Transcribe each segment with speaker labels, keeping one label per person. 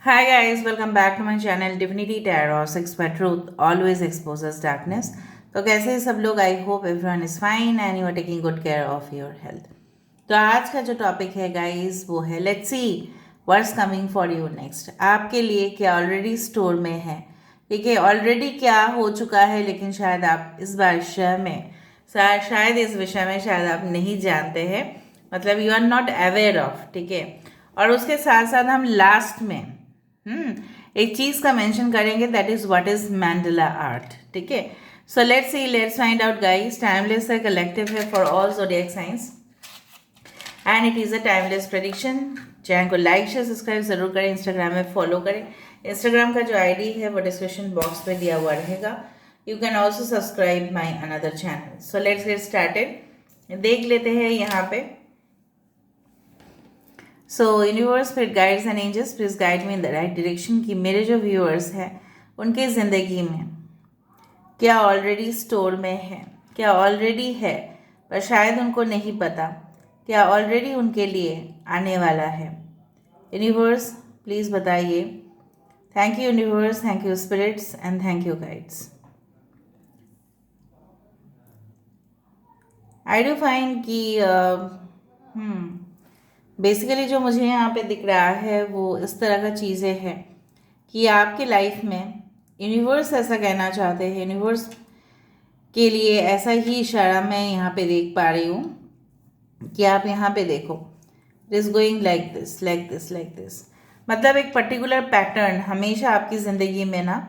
Speaker 1: Hi guys, welcome back to my channel Divinity Tarot 6 by Truth always exposes darkness। तो कैसे हैं सब लोग? I hope everyone is fine and you are taking good care of your health. तो आज का जो topic है गाइस वो है let's see what's coming for you next. आपके लिए क्या ऑलरेडी स्टोर में है, ठीक है? ऑलरेडी क्या हो चुका है, लेकिन शायद आप इस विषय में शायद इस विषय में शायद आप नहीं जानते हैं, मतलब you are not aware of, ठीक है। और उसके साथ साथ हम लास्ट में एक चीज का मेंशन करेंगे, that is what is mandala art, ठीक है। So let's find out guys. Timeless है, कलेक्टिव है for all zodiac science and it is a timeless prediction. Channel को लाइक शेयर सब्सक्राइब जरूर करें, इंस्टाग्राम में फॉलो करें। इंस्टाग्राम का जो आईडी है वो डिस्क्रिप्शन बॉक्स में दिया हुआ रहेगा। You can also subscribe my another channel. So let's get started. देख लेते हैं यहाँ पे। So universe, spirit guides and angels please guide me in the right direction कि मेरे जो व्यूअर्स हैं उनके ज़िंदगी में क्या ऑलरेडी स्टोर में है, क्या ऑलरेडी है पर शायद उनको नहीं पता, क्या ऑलरेडी उनके लिए आने वाला है। यूनिवर्स प्लीज़ बताइए। Thank you universe, thank you spirits and thank you guides. I do find कि बेसिकली जो मुझे यहाँ पे दिख रहा है वो इस तरह का चीज़ें हैं कि आपके लाइफ में यूनिवर्स ऐसा कहना चाहते हैं, यूनिवर्स के लिए ऐसा ही इशारा मैं यहाँ पे देख पा रही हूँ कि आप यहाँ पे देखो, it is going like this like this like this. मतलब एक पर्टिकुलर पैटर्न हमेशा आपकी ज़िंदगी में ना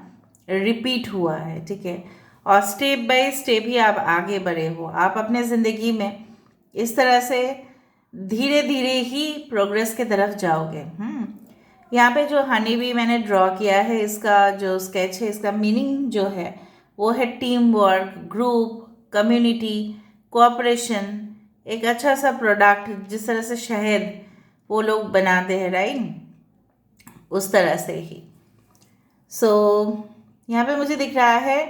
Speaker 1: रिपीट हुआ है, ठीक है। और स्टेप बाय स्टेप ही आप आगे बढ़े हो। आप अपने ज़िंदगी में इस तरह से धीरे धीरे ही प्रोग्रेस की तरफ जाओगे। यहाँ पे जो हनी भी मैंने ड्रॉ किया है, इसका जो स्केच है, इसका मीनिंग जो है वो है team work, group, community, cooperation, एक अच्छा सा प्रोडक्ट जिस तरह से शहद वो लोग बनाते हैं, राइट, उस तरह से ही। सो यहाँ पे मुझे दिख रहा है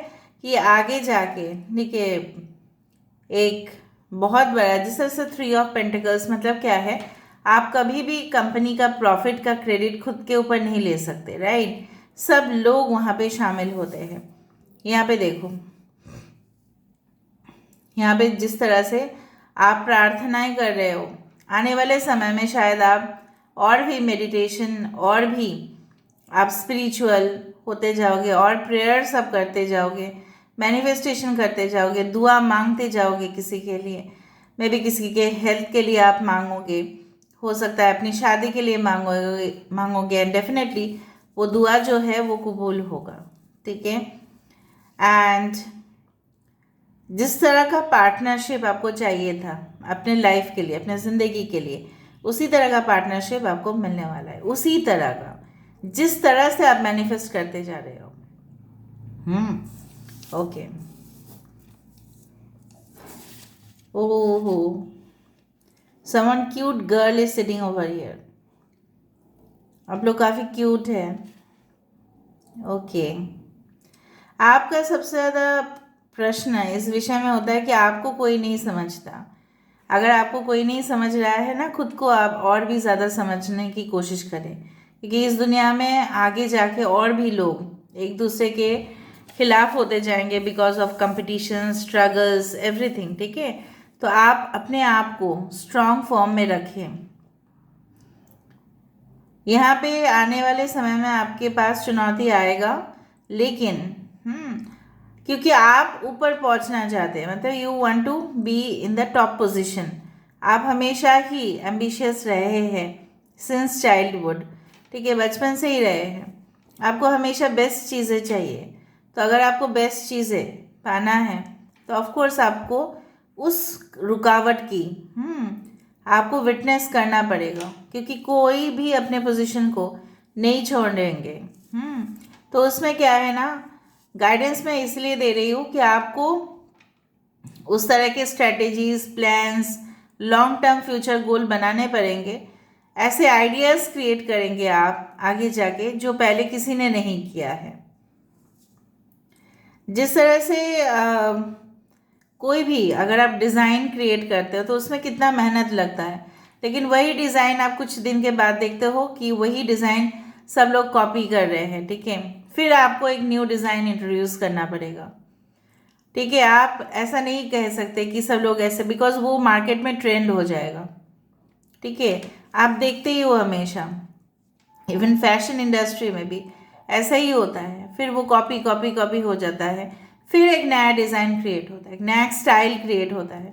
Speaker 1: कि आगे जाके, ठीक है, एक बहुत बड़ा जिस तरह से 3 ऑफ पेंटिकल्स मतलब क्या है, आप कभी भी कंपनी का प्रॉफिट का क्रेडिट खुद के ऊपर नहीं ले सकते, राइट। सब लोग वहाँ पे शामिल होते हैं। यहाँ पे देखो, यहाँ पे जिस तरह से आप प्रार्थनाएं कर रहे हो, आने वाले समय में शायद आप और भी मेडिटेशन और भी आप स्पिरिचुअल होते जाओगे और प्रेयर्स आप करते जाओगे, मैनिफेस्टेशन करते जाओगे, दुआ मांगते जाओगे किसी के लिए, मे बी किसी के हेल्थ के लिए आप मांगोगे, हो सकता है अपनी शादी के लिए मांगोगे एंड डेफिनेटली वो दुआ जो है वो कबूल होगा, ठीक है। एंड जिस तरह का पार्टनरशिप आपको चाहिए था अपने लाइफ के लिए, अपने ज़िंदगी के लिए, उसी तरह का पार्टनरशिप आपको मिलने वाला है, उसी तरह का जिस तरह से आप मैनिफेस्ट करते जा रहे हो। ओके। ओहो, someone cute girl is sitting over here. आप लोग काफ़ी क्यूट है। ओके। आपका सबसे ज़्यादा प्रश्न इस विषय में होता है कि आपको कोई नहीं समझता। अगर आपको कोई नहीं समझ रहा है ना, खुद को आप और भी ज़्यादा समझने की कोशिश करें, क्योंकि इस दुनिया में आगे जाके और भी लोग एक दूसरे के खिलाफ होते जाएंगे because of competition, struggles, everything, ठीक है। तो आप अपने आप को स्ट्रांग फॉर्म में रखें। यहाँ पे आने वाले समय में आपके पास चुनौती आएगा, लेकिन क्योंकि आप ऊपर पहुँचना चाहते हैं, मतलब you want to be in the top position. आप हमेशा ही एम्बिशियस रहे हैं सिंस चाइल्डहुड, ठीक है, बचपन से ही रहे हैं। आपको हमेशा बेस्ट चीज़ें चाहिए। तो अगर आपको बेस्ट चीज़ें पाना है तो ऑफ कोर्स आपको उस रुकावट की आपको विटनेस करना पड़ेगा, क्योंकि कोई भी अपने पोजीशन को नहीं छोड़ेंगे। तो उसमें क्या है ना, गाइडेंस मैं इसलिए दे रही हूँ कि आपको उस तरह के strategies, plans, long term future goal बनाने पड़ेंगे। ऐसे आइडियाज़ क्रिएट करेंगे आप आगे जाके जो पहले किसी ने नहीं किया है। जिस तरह से कोई भी अगर आप डिज़ाइन क्रिएट करते हो तो उसमें कितना मेहनत लगता है, लेकिन वही डिज़ाइन आप कुछ दिन के बाद देखते हो कि वही डिज़ाइन सब लोग कॉपी कर रहे हैं, ठीक है। फिर आपको एक न्यू डिज़ाइन इंट्रोड्यूस करना पड़ेगा, ठीक है। आप ऐसा नहीं कह सकते कि सब लोग ऐसे, बिकॉज वो मार्केट में ट्रेंड हो जाएगा, ठीक है। आप देखते ही हो हमेशा, इवन फैशन इंडस्ट्री में भी ऐसा ही होता है। फिर वो कॉपी कॉपी कॉपी हो जाता है, फिर एक नया डिज़ाइन क्रिएट होता है, एक नया स्टाइल क्रिएट होता है।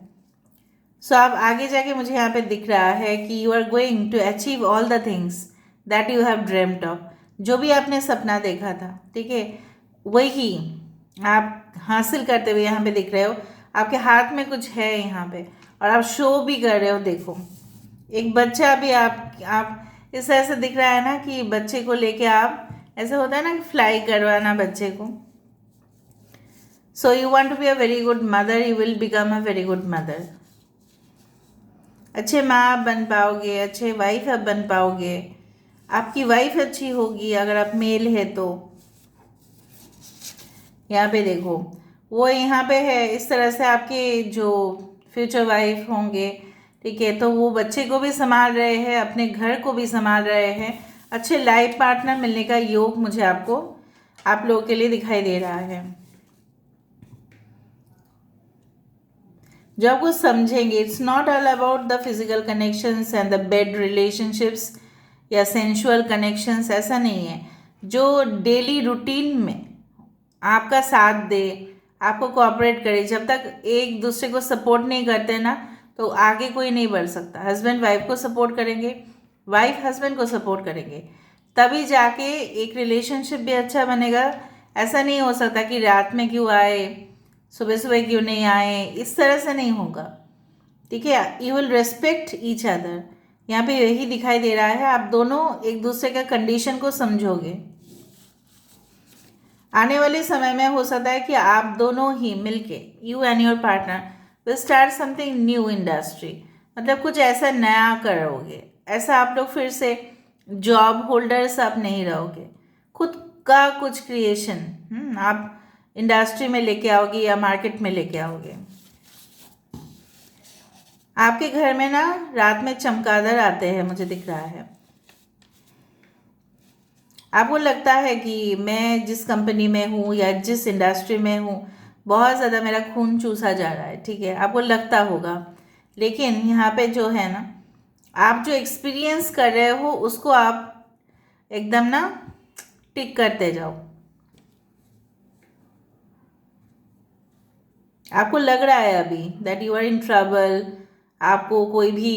Speaker 1: सो अब आगे जाके मुझे यहाँ पे दिख रहा है कि you are going to achieve all the things that you have dreamed of. जो भी आपने सपना देखा था, ठीक है, वही आप हासिल करते हुए यहाँ पे दिख रहे हो। आपके हाथ में कुछ है यहाँ पे, और आप शो भी कर रहे हो। देखो, एक बच्चा भी आप इस तरह से दिख रहा है ना कि बच्चे को लेके आप, ऐसा होता है ना कि फ्लाई करवाना बच्चे को। So you want to be a very good mother, you will become a very good mother. अच्छे माँ आप बन पाओगे, अच्छे वाइफ आप बन पाओगे। आपकी वाइफ अच्छी होगी अगर आप मेल है तो। यहाँ पे देखो, वो यहाँ पे है इस तरह से, आपके जो फ्यूचर वाइफ होंगे, ठीक है, तो वो बच्चे को भी संभाल रहे हैं, अपने घर को भी संभाल रहे हैं। अच्छे लाइफ पार्टनर मिलने का योग मुझे आप लोगों के लिए दिखाई दे रहा है। जब वो समझेंगे, it's not all about the physical connections and the bed relationships या सेंशुअल कनेक्शंस, ऐसा नहीं है। जो डेली रूटीन में आपका साथ दे, आपको कोऑपरेट करे, जब तक एक दूसरे को सपोर्ट नहीं करते ना, तो आगे कोई नहीं बढ़ सकता। हस्बैंड वाइफ को सपोर्ट करेंगे, वाइफ हस्बैंड को सपोर्ट करेंगे, तभी जाके एक रिलेशनशिप भी अच्छा बनेगा। ऐसा नहीं हो सकता कि रात में क्यों आए, सुबह सुबह क्यों नहीं आए, इस तरह से नहीं होगा, ठीक है। You will respect each other. यहाँ पे यही दिखाई दे रहा है, आप दोनों एक दूसरे का कंडीशन को समझोगे। आने वाले समय में हो सकता है कि आप दोनों ही मिलके, you and your partner will start something new industry, मतलब कुछ ऐसा नया करोगे। ऐसा आप लोग फिर से जॉब होल्डर्स आप नहीं रहोगे, खुद का कुछ क्रिएशन आप इंडस्ट्री में लेके आओगे या मार्केट में लेके आओगे। आपके घर में ना रात में चमगादड़ आते हैं, मुझे दिख रहा है। आपको लगता है कि मैं जिस कंपनी में हूँ या जिस इंडस्ट्री में हूँ, बहुत ज़्यादा मेरा खून चूसा जा रहा है, ठीक है, आपको लगता होगा। लेकिन यहाँ पे जो है ना, आप जो एक्सपीरियंस कर रहे हो उसको आप एकदम ना टिक करते जाओ। आपको लग रहा है अभी that you are in trouble, आपको कोई भी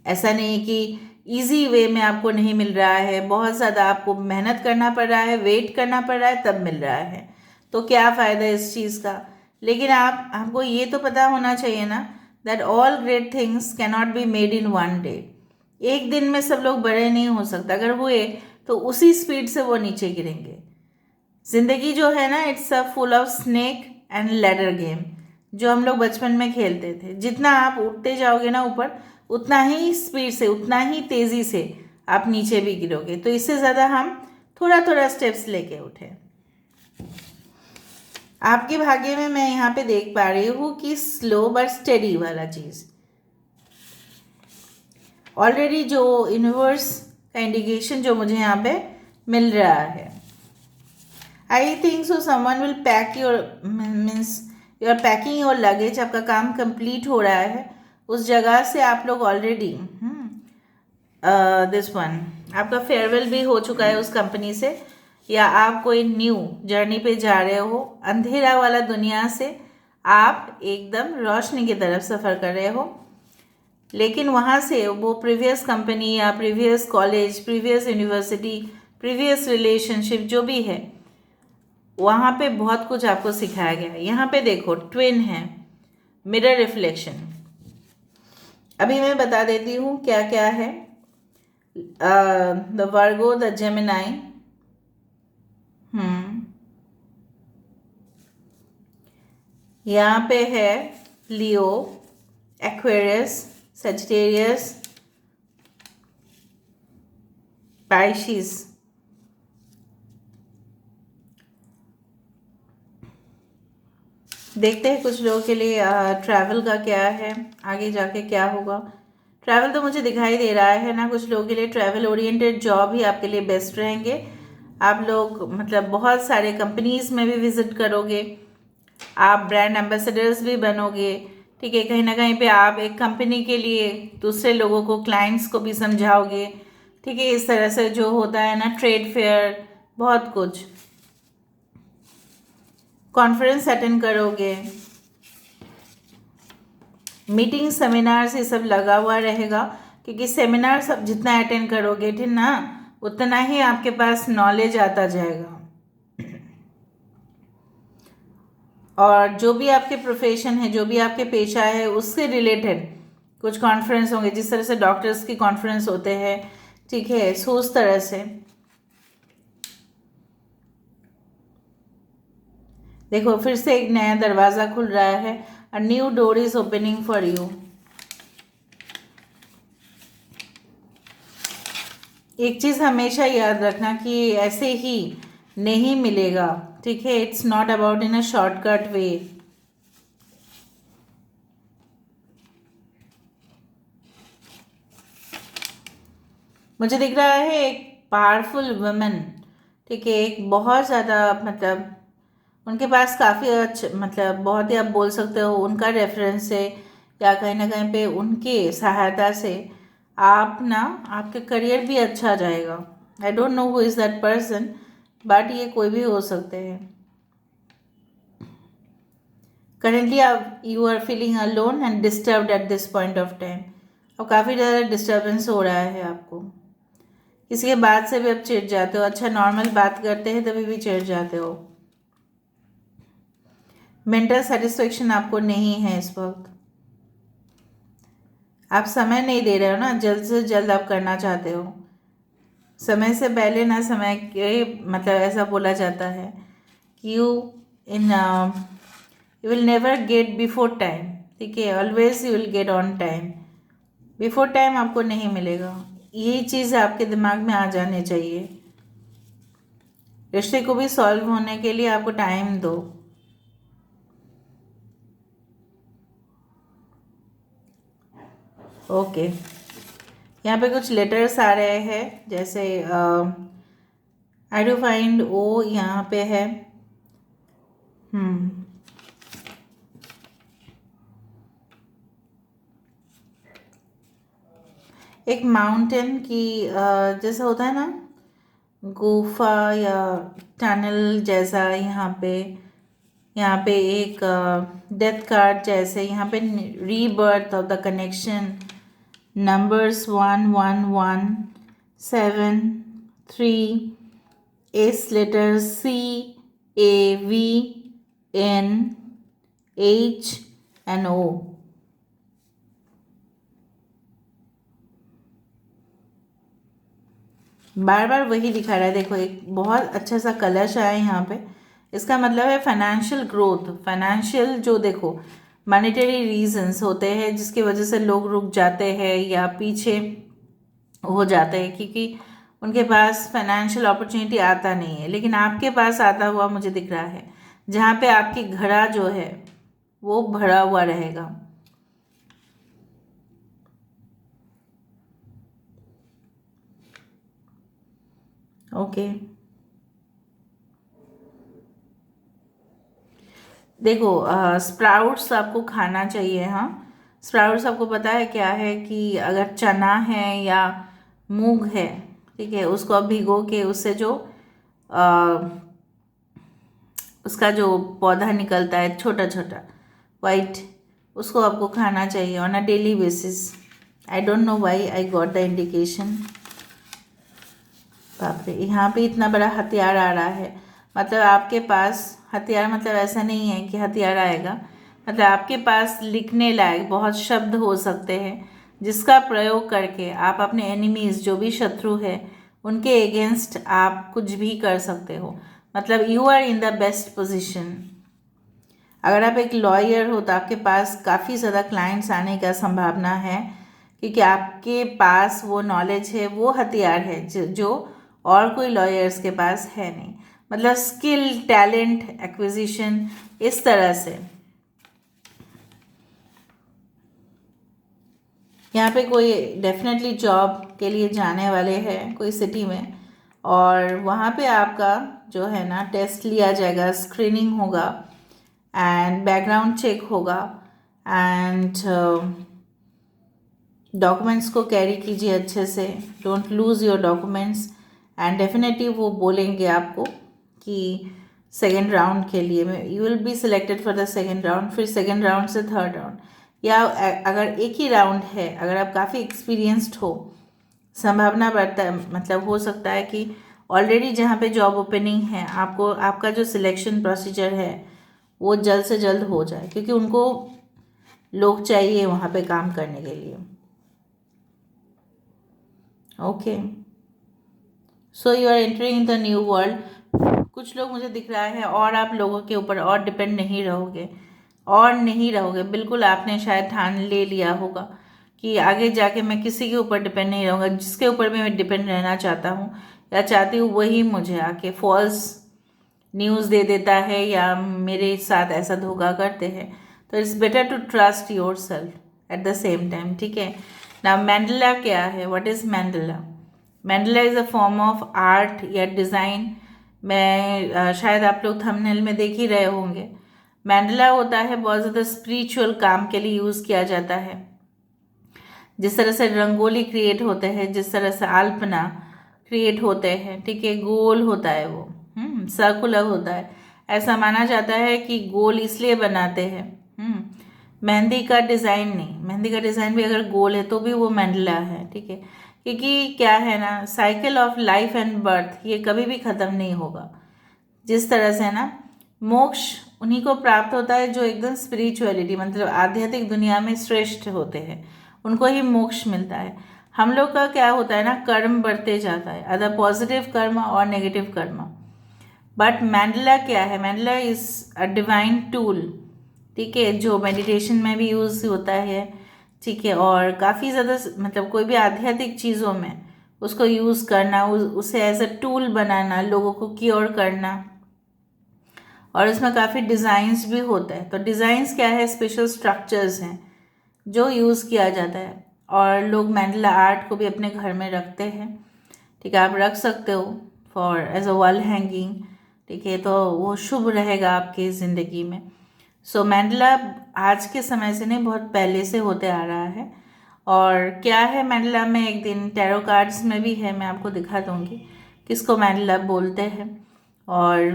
Speaker 1: ऐसा नहीं कि इजी वे में आपको नहीं मिल रहा है, बहुत ज़्यादा आपको मेहनत करना पड़ रहा है, वेट करना पड़ रहा है, तब मिल रहा है। तो क्या फ़ायदा इस चीज़ का। लेकिन आपको ये तो पता होना चाहिए ना that all great things can not be made in one day. एक दिन में सब लोग बड़े नहीं हो सकता, अगर हुए तो उसी स्पीड से वो नीचे गिरेंगे। जिंदगी जो है ना, it's a full of snake and ladder game, जो हम लोग बचपन में खेलते थे। जितना आप उठते जाओगे ना ऊपर, उतना ही स्पीड से, उतना ही तेज़ी से आप नीचे भी गिरोगे। तो इससे ज़्यादा हम थोड़ा थोड़ा स्टेप्स लेके उठे। आपके भाग्य में मैं यहाँ पे देख पा रही हूँ कि स्लो बट स्टेडी वाला चीज़ ऑलरेडी, जो यूनिवर्स का इंडिकेशन जो मुझे यहाँ पे मिल रहा है। I think so someone will pack your, means you are packing your luggage. आपका काम कंप्लीट हो रहा है उस जगह से, आप लोग ऑलरेडी दिस वन, आपका फेयरवेल भी हो चुका है उस कंपनी से, या आप कोई न्यू जर्नी पे जा रहे हो। अंधेरा वाला दुनिया से आप एकदम रोशनी की तरफ सफ़र कर रहे हो। लेकिन वहाँ से वो प्रीवियस कंपनी या previous college, previous university, previous relationship जो भी है, वहाँ पे बहुत कुछ आपको सिखाया गया है। यहाँ पे देखो ट्विन है, मिरर रिफ्लेक्शन। अभी मैं बता देती हूँ क्या क्या है। द वर्गो, द जेमिनाई, यहाँ पे है लियो, एक्वेरियस, सजिटेरियस, पाइशिस। देखते हैं कुछ लोगों के लिए ट्रैवल का क्या है, आगे जाके क्या होगा। ट्रैवल तो मुझे दिखाई दे रहा है ना, कुछ लोगों के लिए ट्रैवल ओरिएंटेड जॉब ही आपके लिए बेस्ट रहेंगे। आप लोग मतलब बहुत सारे कंपनीज में भी विजिट करोगे, आप ब्रांड एम्बेसडर्स भी बनोगे, ठीक है। कहीं ना कहीं पे आप एक कंपनी के लिए दूसरे लोगों को, क्लाइंट्स को भी समझाओगे, ठीक है। इस तरह से जो होता है ना, ट्रेड फेयर, बहुत कुछ, कॉन्फ्रेंस अटेंड करोगे, मीटिंग सेमिनार्स, ये सब लगा हुआ रहेगा। क्योंकि सेमिनार सब जितना अटेंड करोगे, ठीक ना, उतना ही आपके पास नॉलेज आता जाएगा। और जो भी आपके प्रोफेशन है, जो भी आपके पेशा है, उससे रिलेटेड कुछ कॉन्फ्रेंस होंगे, जिस तरह से डॉक्टर्स की कॉन्फ्रेंस होते हैं, ठीक है। सो उस तरह से देखो, फिर से एक नया दरवाज़ा खुल रहा है। A new door is opening for you. एक चीज़ हमेशा याद रखना कि ऐसे ही नहीं मिलेगा, ठीक है। It's not about in a shortcut way. मुझे दिख रहा है एक पावरफुल वुमेन, ठीक है। एक बहुत ज़्यादा मतलब उनके पास काफ़ी अच्छा, मतलब बहुत ही आप बोल सकते हो उनका रेफरेंस है, या कहीं ना कहीं पे उनके सहायता से आप ना, आपके करियर भी अच्छा जाएगा। I don't know who is that person, but ये कोई भी हो सकते हैं। करेंटली आप you are feeling alone and disturbed at this point of time. और काफ़ी ज़्यादा डिस्टर्बेंस हो रहा है आपको, किसी के बात से भी आप चिढ़ जाते हो। अच्छा, नॉर्मल बात करते हैं तभी भी चिढ़ जाते हो। मेंटल सेटिस्फेक्शन आपको नहीं है इस वक्त। आप समय नहीं दे रहे हो ना, जल्द से जल्द आप करना चाहते हो। समय से पहले ना, समय के मतलब ऐसा बोला जाता है कि you will never get before time, ठीक है। Always you will get on time. Before time आपको नहीं मिलेगा। यही चीज़ आपके दिमाग में आ जाने चाहिए। रिश्ते को भी सॉल्व होने के लिए आपको टाइम दो। ओके, यहाँ पे कुछ लेटर्स आ रहे हैं, जैसे आई डू फाइंड ओ यहाँ पे है। हम्म, एक माउंटेन की जैसा होता है ना, गुफा या टनल जैसा, यहाँ पे एक डेथ कार्ड जैसे, यहाँ पे rebirth of the connection, numbers 1117 3, S letter CAVNHNO। बार बार वही दिखा रहा है। देखो, एक बहुत अच्छा सा कलश आया है यहाँ पे। इसका मतलब है फाइनेंशियल ग्रोथ, फाइनेंशियल जो, देखो, मॉनेटरी रीजंस होते हैं जिसकी वजह से लोग रुक जाते हैं या पीछे हो जाते हैं, क्योंकि उनके पास फाइनेंशियल अपॉर्चुनिटी आता नहीं है। लेकिन आपके पास आता हुआ मुझे दिख रहा है, जहाँ पे आपकी घड़ा जो है वो भरा हुआ रहेगा। ओके, देखो, स्प्राउट्स आपको खाना चाहिए। हाँ, स्प्राउट्स आपको पता है क्या है, कि अगर चना है या मूंग है, ठीक है, उसको आप भिगो के उससे जो आ, उसका जो पौधा निकलता है छोटा छोटा वाइट, उसको आपको खाना चाहिए on a daily basis. I don't know why I got the indication. बाप रे, यहाँ पे इतना बड़ा हथियार आ रहा है। मतलब आपके पास हथियार, मतलब ऐसा नहीं है कि हथियार आएगा, मतलब आपके पास लिखने लायक बहुत शब्द हो सकते हैं, जिसका प्रयोग करके आप अपने एनिमीज, जो भी शत्रु है, उनके अगेंस्ट आप कुछ भी कर सकते हो। मतलब you are in the best position. अगर आप एक लॉयर हो तो आपके पास काफ़ी ज़्यादा क्लाइंट्स आने का संभावना है, क्योंकि आपके पास वो नॉलेज है, वो हथियार है जो और कोई लॉयर्स के पास है नहीं। मतलब स्किल, टैलेंट, एक्विजिशन, इस तरह से। यहाँ पे कोई डेफिनेटली जॉब के लिए जाने वाले हैं कोई सिटी में, और वहाँ पे आपका जो है ना टेस्ट लिया जाएगा, स्क्रीनिंग होगा एंड बैकग्राउंड चेक होगा एंड डॉक्यूमेंट्स को कैरी कीजिए अच्छे से, don't lose your documents and definitely वो बोलेंगे आपको कि सेकेंड राउंड के लिए में you will be selected for the second round, फिर सेकेंड राउंड से थर्ड राउंड, या अगर एक ही राउंड है, अगर आप काफ़ी एक्सपीरियंस्ड हो, संभावना बढ़ता है, मतलब हो सकता है कि ऑलरेडी जहाँ पे जॉब ओपनिंग है आपको आपका जो सिलेक्शन प्रोसीजर है वो जल्द से जल्द हो जाए, क्योंकि उनको लोग चाहिए वहाँ पे काम करने के लिए। Okay, so you are entering in the new world. कुछ लोग मुझे दिख रहा है और आप लोगों के ऊपर और डिपेंड नहीं रहोगे, और नहीं रहोगे बिल्कुल। आपने शायद ठान ले लिया होगा कि आगे जाके मैं किसी के ऊपर डिपेंड नहीं रहूँगा, जिसके ऊपर भी मैं डिपेंड रहना चाहता हूँ या चाहती हूँ वही मुझे आके फॉल्स न्यूज़ दे देता है या मेरे साथ ऐसा धोखा करते हैं। तो it's better to trust yourself at the same time, ठीक है ना। मैंडला क्या है, what is mandala? Mandala is a form of art या डिज़ाइन। मैं शायद आप लोग थंबनेल में देख ही रहे होंगे। मैंडला होता है बहुत ज़्यादा स्पिरिचुअल काम के लिए यूज़ किया जाता है। जिस तरह से रंगोली क्रिएट होते हैं, जिस तरह से अल्पना क्रिएट होते हैं, ठीक है, गोल होता है वो, सर्कुलर होता है। ऐसा माना जाता है कि गोल इसलिए बनाते हैं, मेहंदी का डिज़ाइन नहीं, मेहंदी का डिज़ाइन भी अगर गोल है तो भी वो मैंडला है, ठीक है। क्योंकि क्या है ना, cycle of life and birth ये कभी भी ख़त्म नहीं होगा। जिस तरह से ना मोक्ष उन्हीं को प्राप्त होता है जो एकदम स्पिरिचुअलिटी मतलब आध्यात्मिक दुनिया में श्रेष्ठ होते हैं, उनको ही मोक्ष मिलता है। हम लोग का क्या होता है ना, कर्म बढ़ते जाता है, अदर पॉजिटिव कर्म और नेगेटिव कर्म। बट मैंडला क्या है, मैंडला इज़ अ डिवाइन टूल, ठीक है, जो मेडिटेशन में भी यूज़ होता है, ठीक है, और काफ़ी ज़्यादा मतलब कोई भी आध्यात्मिक चीज़ों में उसको यूज़ करना, उसे एज अ टूल बनाना, लोगों को क्योर करना, और इसमें काफ़ी डिज़ाइंस भी होते हैं। तो डिज़ाइंस क्या है, स्पेशल स्ट्रक्चर्स हैं जो यूज़ किया जाता है, और लोग मैंडला आर्ट को भी अपने घर में रखते हैं, ठीक है, आप रख सकते हो for as a wall hanging, ठीक है, तो वो शुभ रहेगा आपकी ज़िंदगी में। सो मैंडला आज के समय से नहीं, बहुत पहले से होते आ रहा है। और क्या है मैंडला में, एक दिन टैरो कार्ड्स में भी है, मैं आपको दिखा दूँगी किसको मैंडला बोलते हैं। और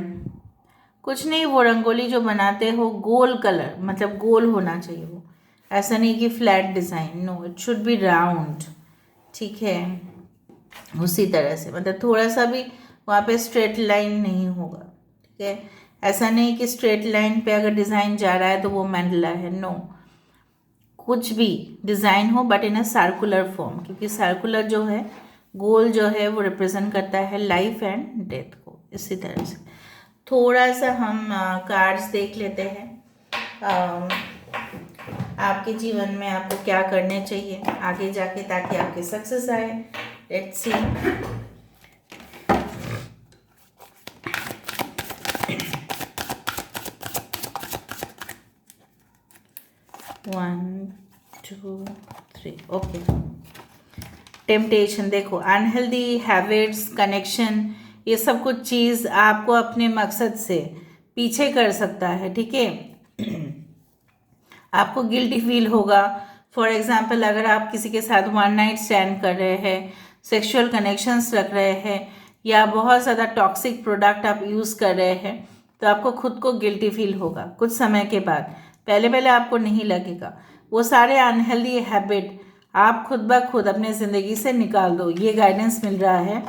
Speaker 1: कुछ नहीं, वो रंगोली जो बनाते हो गोल कलर, मतलब गोल होना चाहिए वो, ऐसा नहीं कि flat design, no, it should be round, ठीक है। उसी तरह से मतलब थोड़ा सा भी वहाँ पे स्ट्रेट लाइन नहीं होगा, ठीक है। ऐसा नहीं कि स्ट्रेट लाइन पे अगर डिज़ाइन जा रहा है तो वो मैंडला है, नो। कुछ भी डिज़ाइन हो but in a circular form, क्योंकि सर्कुलर जो है, गोल जो है, वो रिप्रेजेंट करता है लाइफ एंड डेथ को। इसी तरह से थोड़ा सा हम कार्ड्स देख लेते हैं। आपके जीवन में आपको क्या करने चाहिए आगे जाके ताकि आपके सक्सेस आए। Let's see. One two three, okay. Temptation, देखो, अनहेल्दी हैबिट्स, कनेक्शन, ये सब कुछ चीज़ आपको अपने मकसद से पीछे कर सकता है, ठीक है। आपको गिल्टी फील होगा। फॉर एग्जाम्पल, अगर आप किसी के साथ वन नाइट स्टैंड कर रहे हैं, सेक्सुअल कनेक्शंस रख रहे हैं, या बहुत ज़्यादा टॉक्सिक प्रोडक्ट आप यूज़ कर रहे हैं, तो आपको खुद को गिल्टी फील होगा कुछ समय के बाद। पहले पहले आपको नहीं लगेगा। वो सारे अनहेल्दी हैबिट आप खुद ब खुद अपने ज़िंदगी से निकाल दो, ये गाइडेंस मिल रहा है।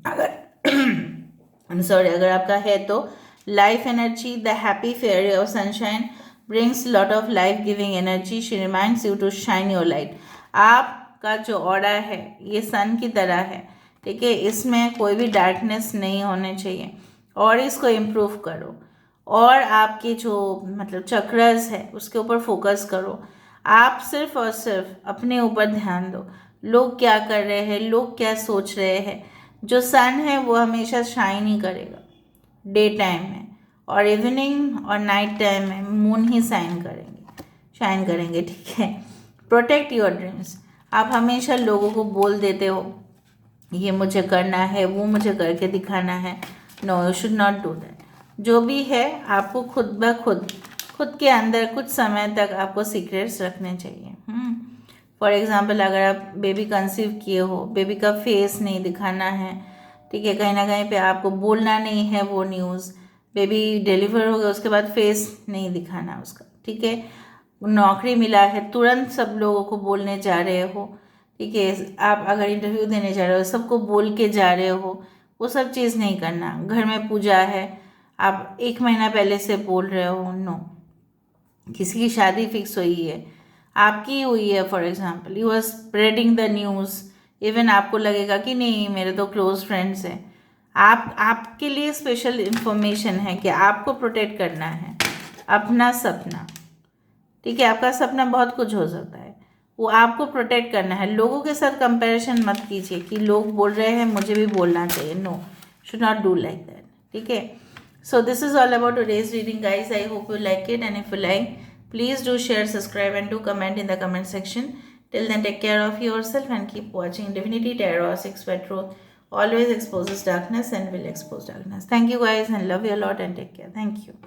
Speaker 1: अगर सॉरी अगर आपका है तो life energy, the happy fairy of sunshine brings lot of life giving energy, she reminds you to shine your light। आपका जो ऑरा है ये सन की तरह है, ठीक है, इसमें कोई भी डार्कनेस नहीं होने चाहिए, और इसको इम्प्रूव करो, और आपके जो मतलब चक्रस है उसके ऊपर फोकस करो। आप सिर्फ और सिर्फ अपने ऊपर ध्यान दो, लोग क्या कर रहे हैं, लोग क्या सोच रहे हैं। जो सन है वो हमेशा शाइन ही करेगा डे टाइम में, और इवनिंग और नाइट टाइम में मून ही शाइन करेंगे, ठीक है। Protect your dreams. आप हमेशा लोगों को बोल देते हो ये मुझे करना है, वो मुझे करके दिखाना है। No, you should not do that. जो भी है आपको खुद ब खुद के अंदर कुछ समय तक आपको सीक्रेट्स रखने चाहिए। फॉर एग्जाम्पल, अगर आप बेबी कंसीव किए हो, बेबी का फेस नहीं दिखाना है, ठीक है, कहीं ना कहीं पे आपको बोलना नहीं है वो न्यूज़। बेबी डिलीवर हो गया उसके बाद फेस नहीं दिखाना उसका, ठीक है। नौकरी मिला है, तुरंत सब लोगों को बोलने जा रहे हो, ठीक है। आप अगर इंटरव्यू देने जा रहे हो, सबको बोल के जा रहे हो, वो सब चीज़ नहीं करना। घर में पूजा है, आप 1 महीना पहले से बोल रहे हो, नो। किसी की शादी फिक्स हुई है, आपकी हुई है, for example you are spreading the news, even आपको लगेगा कि नहीं मेरे तो क्लोज फ्रेंड्स हैं। आपके लिए स्पेशल इंफॉर्मेशन है कि आपको प्रोटेक्ट करना है अपना सपना, ठीक है। आपका सपना बहुत कुछ हो सकता है, वो आपको प्रोटेक्ट करना है। लोगों के साथ कंपैरिजन मत कीजिए कि लोग बोल रहे हैं मुझे भी बोलना चाहिए। No, should not do like that, ठीक है। So this is all about today's reading, guys. I hope you like it, and if you like, please do share, subscribe, and do comment in the comment section. Till then, take care of yourself and keep watching Divinity Tarot 6 Truth. Always exposes darkness and will expose darkness. Thank you, guys, and love you a lot, and take care. Thank you.